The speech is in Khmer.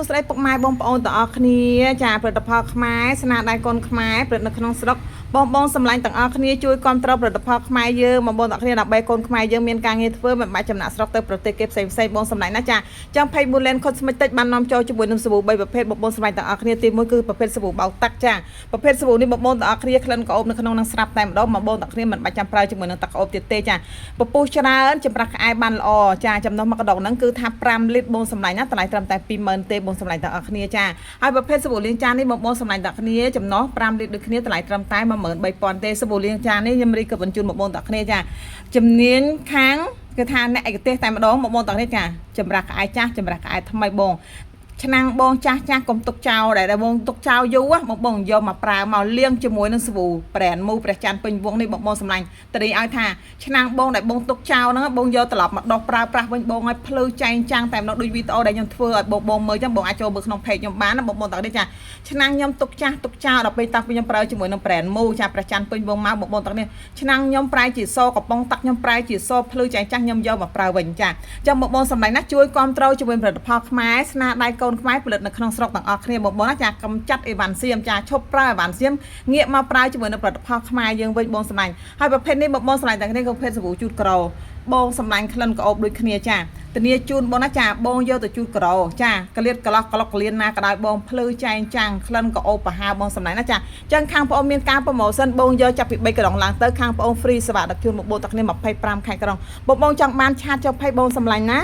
សួស្តីពុកម៉ែបងប្អូនទាំងអស់គ្នាចាផលិតផលខ្មែរស្នាដៃកូនខ្មែរផលិតនៅក្នុងស្រុកបងសម្លាញ់ទាំងអស់គ្នាជួយគ្រប់គ្រងផលិតផលខ្មែរយើងបងទាំងអស់គ្នាដើម្បីកូនខ្មែរយើងមានការងារធ្វើមិនបាច់ចំណាក់ស្រុកទៅប្រទេសគេផ្សេងបងសម្លាញ់ណាចាចាំ24 Lane Cosmetics បាននាំចូលជាមួយនឹងសាប៊ូ3ប្រភេទបងសម្លាញ់ទាំងអស់គ្នាទី1គឺប្រភេទសាប៊ូបោកទឹកចាប្រភេទសាប៊ូនេះបងទាំងអស់គ្នាក្លិនក្អូបនៅក្នុងនឹងស្រាប់តែម្ដងបងទាំងអស់គ្នាមិនបាច់ចាំប្រើជាមួយនឹងទឹកក្អូបទៀតទេចាពពុះច្រើនចម្រាស់ក្អែបានល្អចាចំណុះមកកដងហ្នឹងគឺថា5 លីត្របងសម្លាញ់ណាតម្លៃត្រឹមតែ 20,000 ទេបងសម្លាញ់ទាំងអស់គ្នាចាហើយប្រភេទសាប៊ូលាងចាននេះបងសម្លាញ់ទាំងគ្នាចំណុះ5 លីត្រដូចគ្នាតម្លៃត្រឹមតែ 13,000 ទេសាប៊ូលាងចាននេះខ្ញុំរីកបញ្ជូនបងទាំងគ្នាចាជំនាញខាងគឺថាអ្នកឯកទេសតែម្ដងបងទាំងគ្នាចាចម្រាស់ក្អែចាស់ចម្រាស់ក្អែថ្មីបងឆ្នាំងបងចាស់កុំទុកចោលដែលបងទុកចោលយូរបងយកមកប្រើមកលាងជាមួយនឹងសាប៊ូប្រែនមូព្រះច័ន្ទពេញវងនេះបងសម្លាញ់តរីឲ្យថាឆ្នាំងបងដែលបងទុកចោលហ្នឹងបងយកត្រឡប់មកដោះប្រើប្រាស់វិញបងឲ្យភ្លឺចែងចាំងតែម្ដងដូចវីដេអូដែលខ្ញុំធ្វើឲ្យបងមើលចឹងបងអាចចូលមើលក្នុង page ខ្ញុំបានណាបងតើនេះចាឆ្នាំងខ្ញុំទុកចាស់ទុកចោលដល់ពេលតាខ្ញុំប្រើជាមួយនឹងប្រែនមូចាព្រះច័ន្ទពេញវងមកបងតើនេះឆ្នាំងខ្ញុំប្រែជាសកំប៉ុងទឹកខ្ញុំប្រែជាសភ្លឺចែងចាំងខ្ញុំយកមកប្រើវិញចាចឹងបងសម្លាញ់ណាជួយគ្រប់គ្រងជាមួយផលិតផលខ្មែរស្នាដៃកូនខ្មែរផលិតនៅក្នុងស្រុកទាំងអស់គ្នាបងណាចាកំចាត់អីវ៉ាន់សៀមចាឈប់ប្រើអីវ៉ាន់សៀមងាកមកប្រើជាមួយនឹងផលិតផលខ្មែរយើងវិញបងសម្លាញ់ហើយប្រភេទនេះបងសម្លាញ់ទាំងគ្នាក៏ប្រភេទសាប៊ូជូតក្រោបងសម្លាញ់ក្លិនក្អូបដូចគ្នាចាធានាជូនបងណាចាបងយកទៅជូតក្រោចាក្លៀតក្លោះក្លុកក្លៀនណាក៏ដោយបងភ្លឺចែងចាំងក្លិនក្អូបប្រហើបងសម្លាញ់ណាចាចឹងខាងបងអូនមានការប្រម៉ូសិនបងយកចាប់ពី3កន្លងឡើងទៅខាងបងអូន free សេវាដឹកជូនមកបងទាំងគ្នា25 ខែក្រុងបងចង់បានឆាតចុះភ័យបងសម្លាញ់ណា